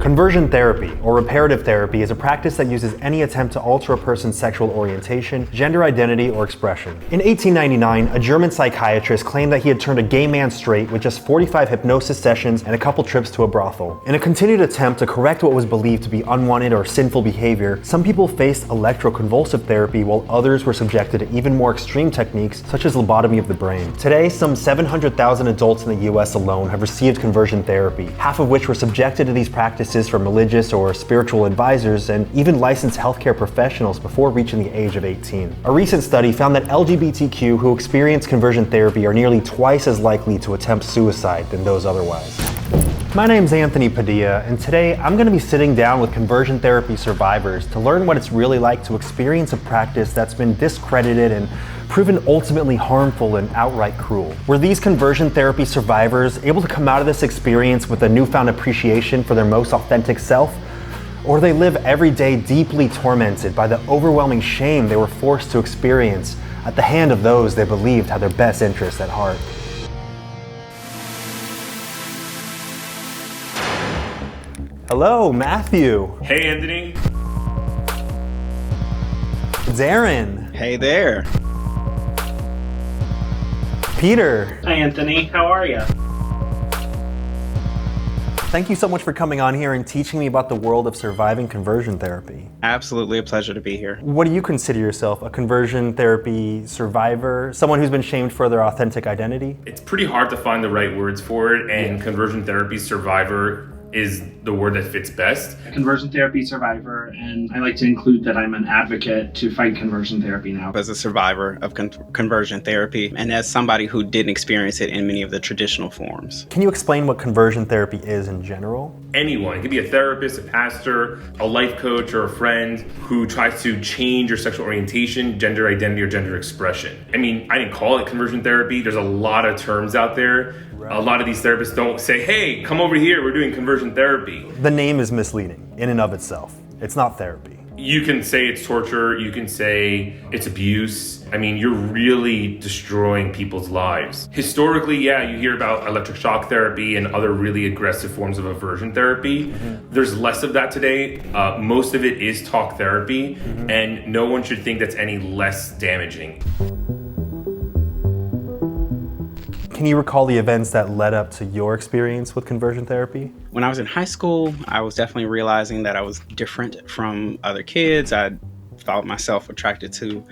Conversion therapy, or reparative therapy, is a practice that uses any attempt to alter a person's sexual orientation, gender identity, or expression. In 1899, a German psychiatrist claimed that he had turned a gay man straight with just 45 hypnosis sessions and a couple trips to a brothel. In a continued attempt to correct what was believed to be unwanted or sinful behavior, some people faced electroconvulsive therapy while others were subjected to even more extreme techniques such as lobotomy of the brain. Today, some 700,000 adults in the US alone have received conversion therapy, half of which were subjected to these practices from religious or spiritual advisors and even licensed healthcare professionals before reaching the age of 18. A recent study found that LGBTQ who experience conversion therapy are nearly twice as likely to attempt suicide than those otherwise. My name's Anthony Padilla, and today I'm going to be sitting down with conversion therapy survivors to learn what it's really like to experience a practice that's been discredited and proven ultimately harmful and outright cruel. Were these conversion therapy survivors able to come out of this experience with a newfound appreciation for their most authentic self? Or do they live every day deeply tormented by the overwhelming shame they were forced to experience at the hand of those they believed had their best interests at heart? Hello, Matthew. Hey, Anthony. It's Aaron. Hey there. Peter. Hi, Anthony. How are you? Thank you so much for coming on here and teaching me about the world of surviving conversion therapy. Absolutely a pleasure to be here. What do you consider yourself? A conversion therapy survivor? Someone who's been shamed for their authentic identity? It's pretty hard to find the right words for it, and conversion therapy survivor is the word that fits best. Conversion therapy survivor, and I like to include that I'm an advocate to fight conversion therapy now. As a survivor of conversion therapy, and as somebody who didn't experience it in many of the traditional forms. Can you explain what conversion therapy is in general? Anyone, it could be a therapist, a pastor, a life coach, or a friend who tries to change your sexual orientation, gender identity, or gender expression. I mean, I didn't call it conversion therapy. There's a lot of terms out there. A lot of these therapists don't say, hey, come over here, we're doing conversion therapy. The name is misleading in and of itself. It's not therapy. You can say it's torture, you can say it's abuse. I mean, you're really destroying people's lives. Historically, yeah, you hear about electric shock therapy and other really aggressive forms of aversion therapy. There's less of that today. Most of it is talk therapy, and no one should think that's any less damaging. Can you recall the events that led up to your experience with conversion therapy? When I was in high school, I was definitely realizing that I was different from other kids. I felt myself attracted to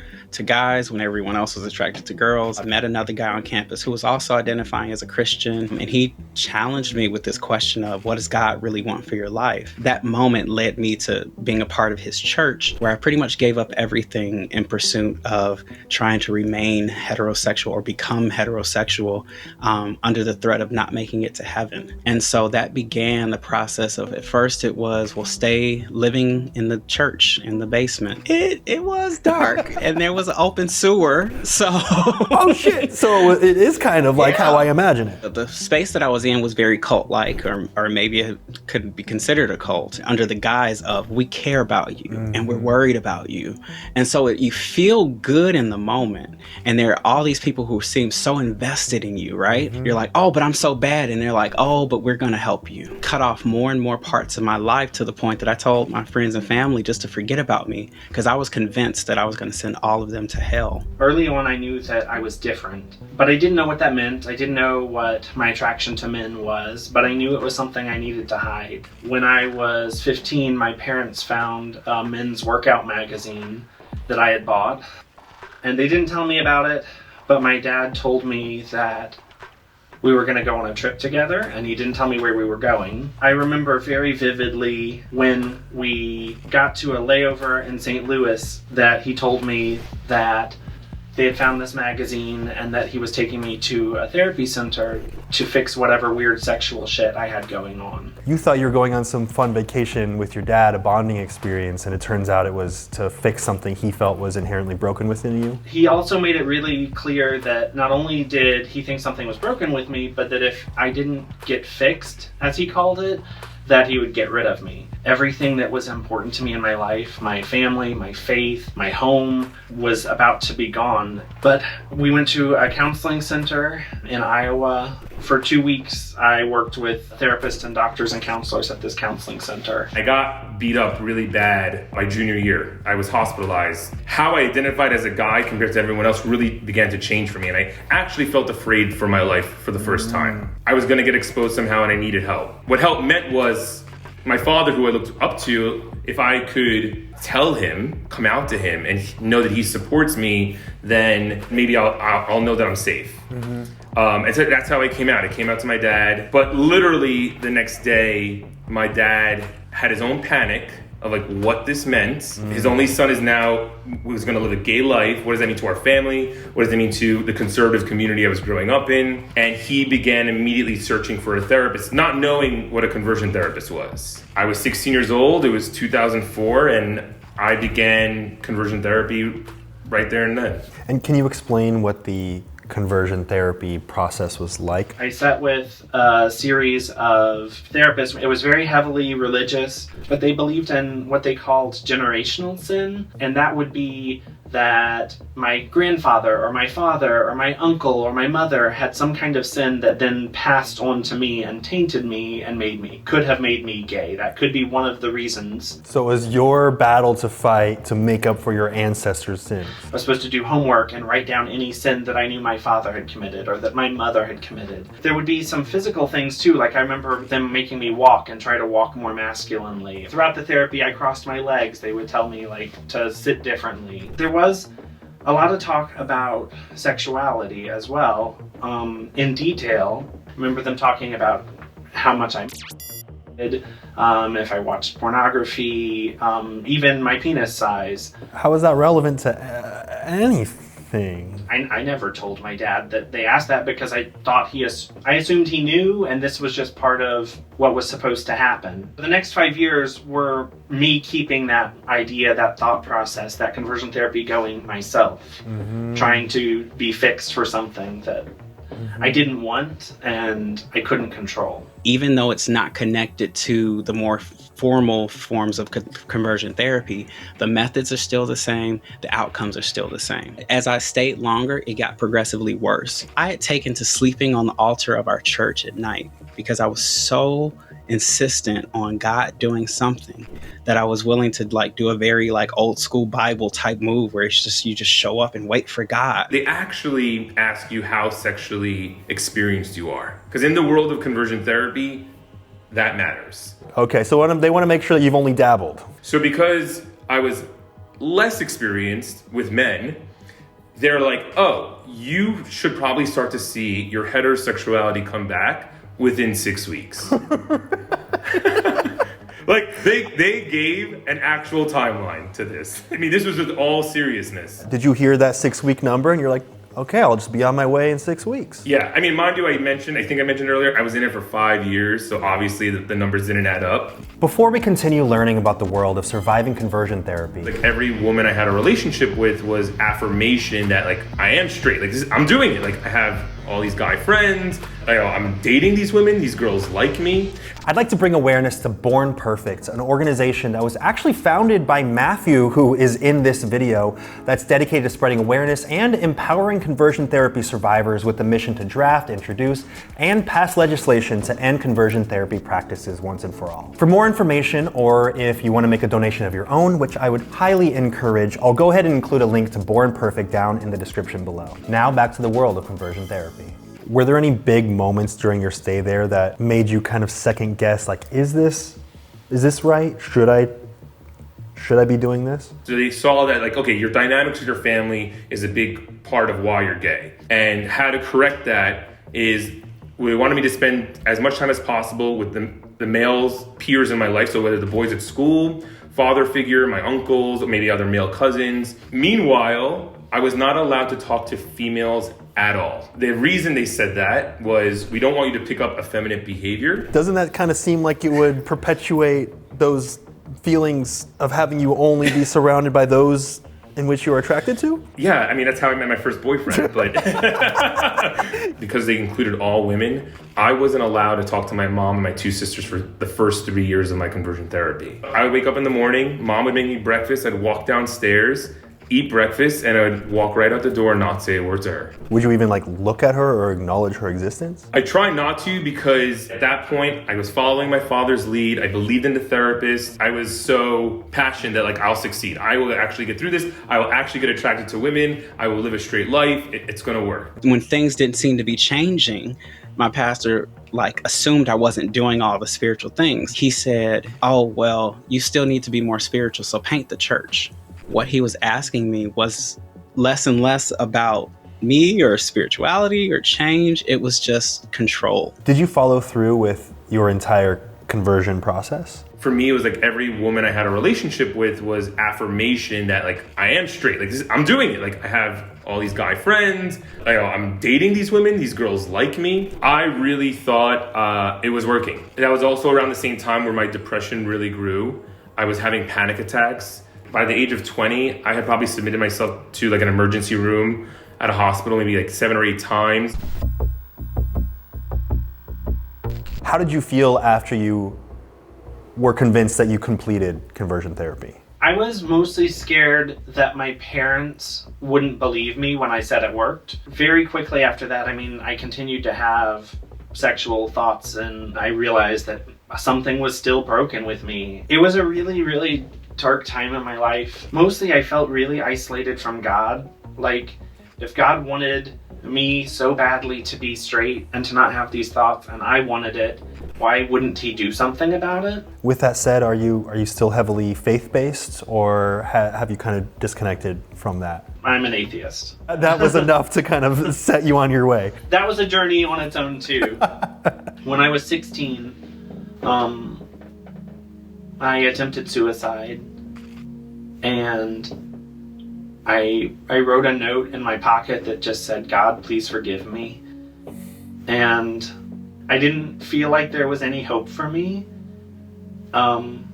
guys when everyone else was attracted to girls. I met another guy on campus who was also identifying as a Christian, and he challenged me with this question of, what does God really want for your life? That moment led me to being a part of his church, where I pretty much gave up everything in pursuit of trying to remain heterosexual or become heterosexual under the threat of not making it to heaven. And so that began the process of, at first it was, well, stay living in the church in the basement. It was dark and there was an open sewer, so oh shit, so it is kind of like how I imagine it. The space that I was in was very cult-like, or maybe it could be considered a cult, under the guise of, we care about you and we're worried about you. And so you feel good in the moment, and there are all these people who seem so invested in you, right? You're like, oh, but I'm so bad, and they're like, oh, but we're gonna help you. Cut off more and more parts of my life, to the point that I told my friends and family just to forget about me, because I was convinced that I was going to send all of them to hell. Early on, I knew that I was different, but I didn't know what that meant. I didn't know what my attraction to men was, but I knew it was something I needed to hide. When I was 15, my parents found a men's workout magazine that I had bought, and they didn't tell me about it, but my dad told me that we were going to go on a trip together, and he didn't tell me where we were going. I remember very vividly when we got to a layover in St. Louis that he told me that they had found this magazine and that he was taking me to a therapy center to fix whatever weird sexual shit I had going on. You thought you were going on some fun vacation with your dad, a bonding experience, and it turns out it was to fix something he felt was inherently broken within you? He also made it really clear that not only did he think something was broken with me, but that if I didn't get fixed, as he called it, that he would get rid of me. everything that was important to me in my life, my family, my faith, my home, was about to be gone. But we went to a counseling center in Iowa. For 2 weeks, I worked with therapists and doctors and counselors at this counseling center. I got beat up really bad my junior year. I was hospitalized. How I identified as a guy compared to everyone else really began to change for me, and I actually felt afraid for my life for the first time. I was gonna get exposed somehow and I needed help. What help meant was my father, who I looked up to, if I could tell him, come out to him, and know that he supports me, then maybe I'll know that I'm safe. And so that's how I came out. I came out to my dad. But literally the next day, my dad had his own panic of like what this meant. His only son was going to live a gay life. What does that mean to our family? What does that mean to the conservative community I was growing up in? And he began immediately searching for a therapist, not knowing what a conversion therapist was. I was 16 years old. It was 2004, and I began conversion therapy right there and then. And can you explain what the conversion therapy process was like? I sat with a series of therapists. It was very heavily religious, but they believed in what they called generational sin, and that would be that my grandfather or my father or my uncle or my mother had some kind of sin that then passed on to me and tainted me and could have made me gay. That could be one of the reasons. So it was your battle to fight to make up for your ancestors' sins. I was supposed to do homework and write down any sin that I knew my father had committed or that my mother had committed. There would be some physical things too, like I remember them making me walk and try to walk more masculinely. Throughout the therapy, I crossed my legs. They would tell me like to sit differently. There was a lot of talk about sexuality as well, in detail. I remember them talking about how much I did, if I watched pornography, even my penis size. How is that relevant to anything? I never told my dad that. They asked that because I thought I assumed he knew, and this was just part of what was supposed to happen. The next 5 years were me keeping that idea, that thought process, that conversion therapy going myself, trying to be fixed for something that I didn't want and I couldn't control. Even though it's not connected to the more formal forms of conversion therapy, the methods are still the same, the outcomes are still the same. As I stayed longer, it got progressively worse. I had taken to sleeping on the altar of our church at night because I was so insistent on God doing something that I was willing to do a very old school Bible type move where it's just you just show up and wait for God. They actually ask you how sexually experienced you are, because in the world of conversion therapy, that matters. Okay, so they want to make sure that you've only dabbled. So because I was less experienced with men, they're like, oh, you should probably start to see your heterosexuality come back within 6 weeks. They gave an actual timeline to this. I mean, this was with all seriousness. Did you hear that 6-week number and you're like, okay, I'll just be on my way in 6 weeks? Yeah, I mean, mind you, I think I mentioned earlier, I was in it for 5 years, so obviously the numbers didn't add up. Before we continue learning about the world of surviving conversion therapy, Every woman I had a relationship with was affirmation that I am straight, I'm doing it. I have all these guy friends, I'm dating these women, these girls like me. I'd like to bring awareness to Born Perfect, an organization that was actually founded by Matthew, who is in this video, that's dedicated to spreading awareness and empowering conversion therapy survivors with the mission to draft, introduce, and pass legislation to end conversion therapy practices once and for all. For more information, or if you want to make a donation of your own, which I would highly encourage, I'll go ahead and include a link to Born Perfect down in the description below. Now back to the world of conversion therapy. Were there any big moments during your stay there that made you kind of second guess, is this right? Should I be doing this? So they saw that okay, your dynamics with your family is a big part of why you're gay. And how to correct that is we wanted me to spend as much time as possible with the males peers in my life. So whether the boys at school, father figure, my uncles, or maybe other male cousins. Meanwhile, I was not allowed to talk to females at all. The reason they said that was we don't want you to pick up effeminate behavior. Doesn't that kind of seem like it would perpetuate those feelings of having you only be surrounded by those in which you were attracted to? Yeah, I mean, that's how I met my first boyfriend, but because they included all women, I wasn't allowed to talk to my mom and my two sisters for the first 3 years of my conversion therapy. I would wake up in the morning, mom would make me breakfast, I'd walk downstairs, eat breakfast, and I would walk right out the door and not say a word to her. Would you even like look at her or acknowledge her existence? I try not to, because at that point I was following my father's lead. I believed in the therapist. I was so passionate that like I'll succeed. I will actually get through this. I will actually get attracted to women. I will live a straight life. It's gonna work. When things didn't seem to be changing, my pastor like assumed I wasn't doing all the spiritual things. He said, "Oh, well, you still need to be more spiritual, so paint the church." What he was asking me was less and less about me or spirituality or change. It was just control. Did you follow through with your entire conversion process? For me, it was like every woman I had a relationship with was affirmation that like I am straight. Like this, I'm doing it. Like I have all these guy friends. I'm dating these women. These girls like me. I really thought it was working. That was also around the same time where my depression really grew. I was having panic attacks. By the age of 20, I had probably submitted myself to like an emergency room at a hospital maybe like 7 or 8 times. How did you feel after you were convinced that you completed conversion therapy? I was mostly scared that my parents wouldn't believe me when I said it worked. Very quickly after that, I continued to have sexual thoughts, and I realized that something was still broken with me. It was a really, really dark time in my life. Mostly I felt really isolated from God. Like, if God wanted me so badly to be straight and to not have these thoughts, and I wanted it, why wouldn't he do something about it? With that said, are you still heavily faith-based, or have you kind of disconnected from that? I'm an atheist. That was enough to kind of set you on your way. That was a journey on its own too. When I was 16, I attempted suicide, and I wrote a note in my pocket that just said, "God, please forgive me." And I didn't feel like there was any hope for me. I'm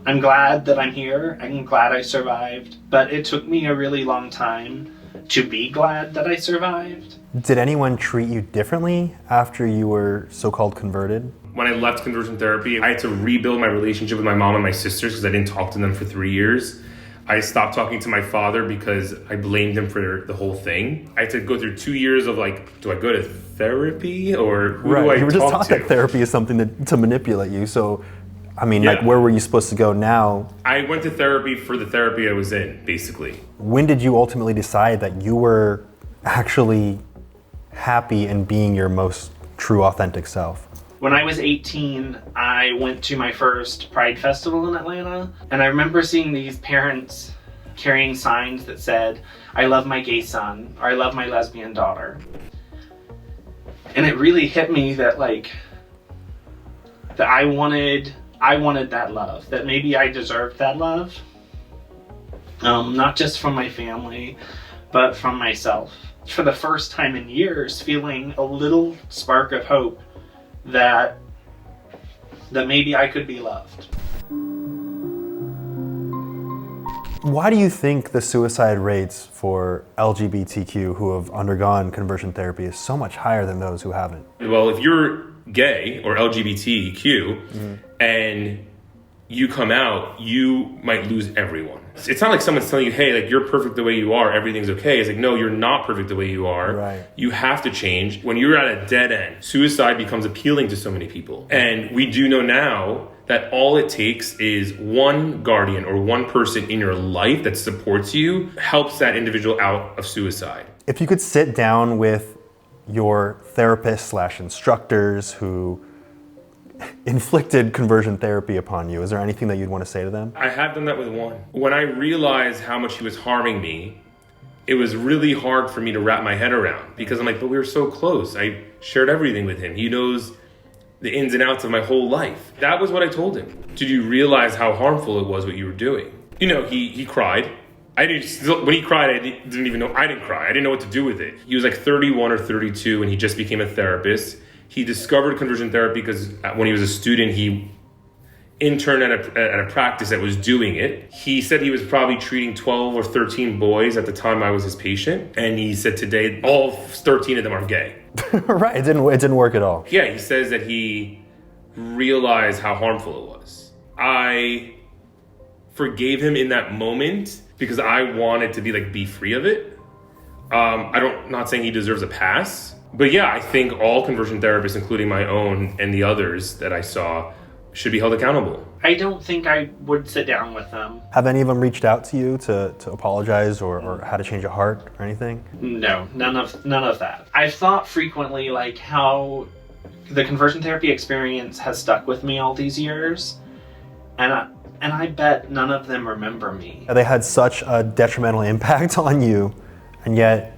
glad that I'm here. I'm glad I survived, but it took me a really long time to be glad that I survived. Did anyone treat you differently after you were so-called converted? When I left conversion therapy, I had to rebuild my relationship with my mom and my sisters because I didn't talk to them for 3 years. I stopped talking to my father because I blamed him for the whole thing. I had to go through 2 years of like, do I go to therapy or who do I talk to? You were just taught that therapy is something to manipulate you. So, like, where were you supposed to go now? I went to therapy for the therapy I was in, basically. When did you ultimately decide that you were actually happy in being your most true, authentic self? When I was 18, I went to my first Pride Festival in Atlanta, and I remember seeing these parents carrying signs that said, "I love my gay son," or "I love my lesbian daughter." And it really hit me that that I wanted that love, that maybe I deserved that love. Not just from my family, but from myself. For the first time in years, feeling a little spark of hope that maybe I could be loved. Why do you think the suicide rates for LGBTQ who have undergone conversion therapy is so much higher than those who haven't? Well, if you're gay or LGBTQ and you come out, you might lose everyone. It's not like someone's telling you, hey, like, you're perfect the way you are, everything's okay. It's like, no, you're not perfect the way you are. Right. You have to change. When you're at a dead end, suicide becomes appealing to so many people. And we do know now that all it takes is one guardian or one person in your life that supports you, helps that individual out of suicide. If you could sit down with your therapists/instructors who inflicted conversion therapy upon you, is there anything that you'd want to say to them? I have done that with one. When I realized how much he was harming me, it was really hard for me to wrap my head around, because I'm like, but we were so close. I shared everything with him. He knows the ins and outs of my whole life. That was what I told him. Did you realize how harmful it was what you were doing? He cried. When he cried, I didn't even know. I didn't cry. I didn't know what to do with it. He was like 31 or 32 and he just became a therapist. He discovered conversion therapy because when he was a student, he intern at a practice that was doing it. He said he was probably treating 12 or 13 boys at the time I was his patient. And he said today, all 13 of them are gay. Right, it didn't work at all. Yeah, he says that he realized how harmful it was. I forgave him in that moment because I wanted to be free of it. Not saying he deserves a pass, but yeah, I think all conversion therapists, including my own and the others that I saw, should be held accountable. I don't think I would sit down with them. Have any of them reached out to you to apologize or how to change a heart or anything? No, none of that. I've thought frequently how the conversion therapy experience has stuck with me all these years, and I bet none of them remember me. They had such a detrimental impact on you, and yet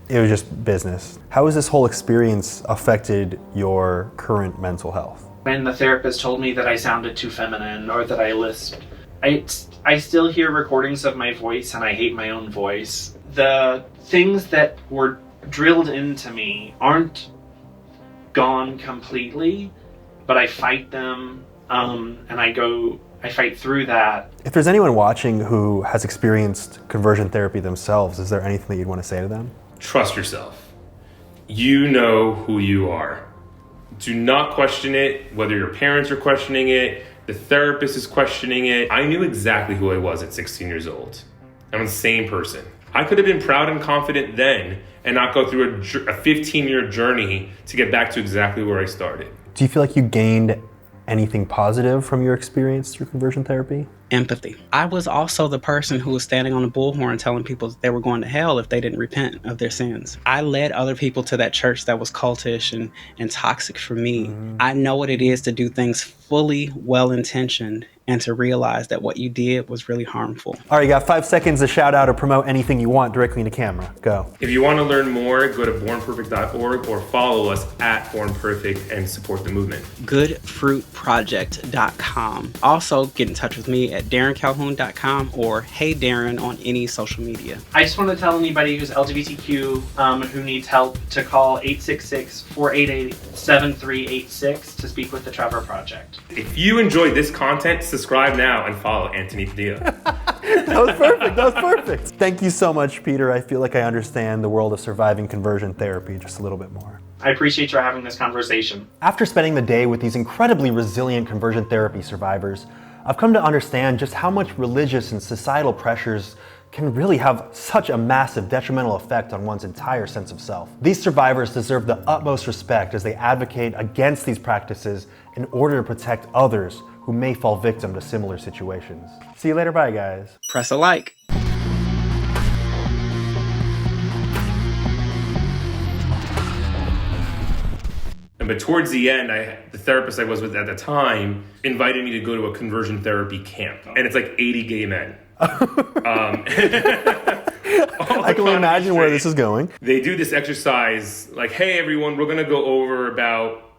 it was just business. How has this whole experience affected your current mental health? When the therapist told me that I sounded too feminine or that I lisped, I still hear recordings of my voice and I hate my own voice. The things that were drilled into me aren't gone completely, but I fight them, and I fight through that. If there's anyone watching who has experienced conversion therapy themselves, is there anything that you'd want to say to them? Trust yourself. You know who you are. Do not question it, whether your parents are questioning it, the therapist is questioning it. I knew exactly who I was at 16 years old. I'm the same person. I could have been proud and confident then and not go through a 15-year journey to get back to exactly where I started. Do you feel like you gained anything positive from your experience through conversion therapy? Empathy. I was also the person who was standing on the bullhorn telling people that they were going to hell if they didn't repent of their sins. I led other people to that church that was cultish and toxic for me. I know what it is to do things fully well-intentioned and to realize that what you did was really harmful. All right, you got 5 seconds to shout out or promote anything you want directly into camera. Go. If you want to learn more, go to bornperfect.org or follow us at bornperfect and support the movement. goodfruitproject.com. Also, get in touch with me at DarrenCalhoun.com or Hey Darren on any social media. I just want to tell anybody who's LGBTQ who needs help to call 866-488-7386 to speak with the Trevor Project. If you enjoyed this content, subscribe now and follow Anthony Padilla. That was perfect. That was perfect. Thank you so much, Peter. I feel like I understand the world of surviving conversion therapy just a little bit more. I appreciate you having this conversation. After spending the day with these incredibly resilient conversion therapy survivors, I've come to understand just how much religious and societal pressures can really have such a massive detrimental effect on one's entire sense of self. These survivors deserve the utmost respect as they advocate against these practices in order to protect others who may fall victim to similar situations. See you later, bye guys. Press a like. But towards the end, the therapist I was with at the time invited me to go to a conversion therapy camp. And it's 80 gay men. I can imagine where this is going. They do this exercise hey everyone, we're gonna go over about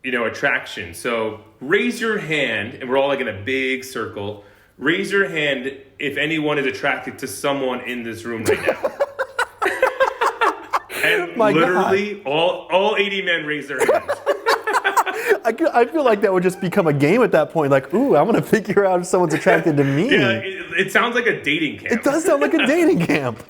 attraction. So raise your hand, and we're all in a big circle. Raise your hand if anyone is attracted to someone in this room right now. And literally all 80 men raise their hands. I feel like that would just become a game at that point. Ooh, I'm gonna figure out if someone's attracted to me. Yeah, it sounds like a dating camp. It does sound like a dating camp.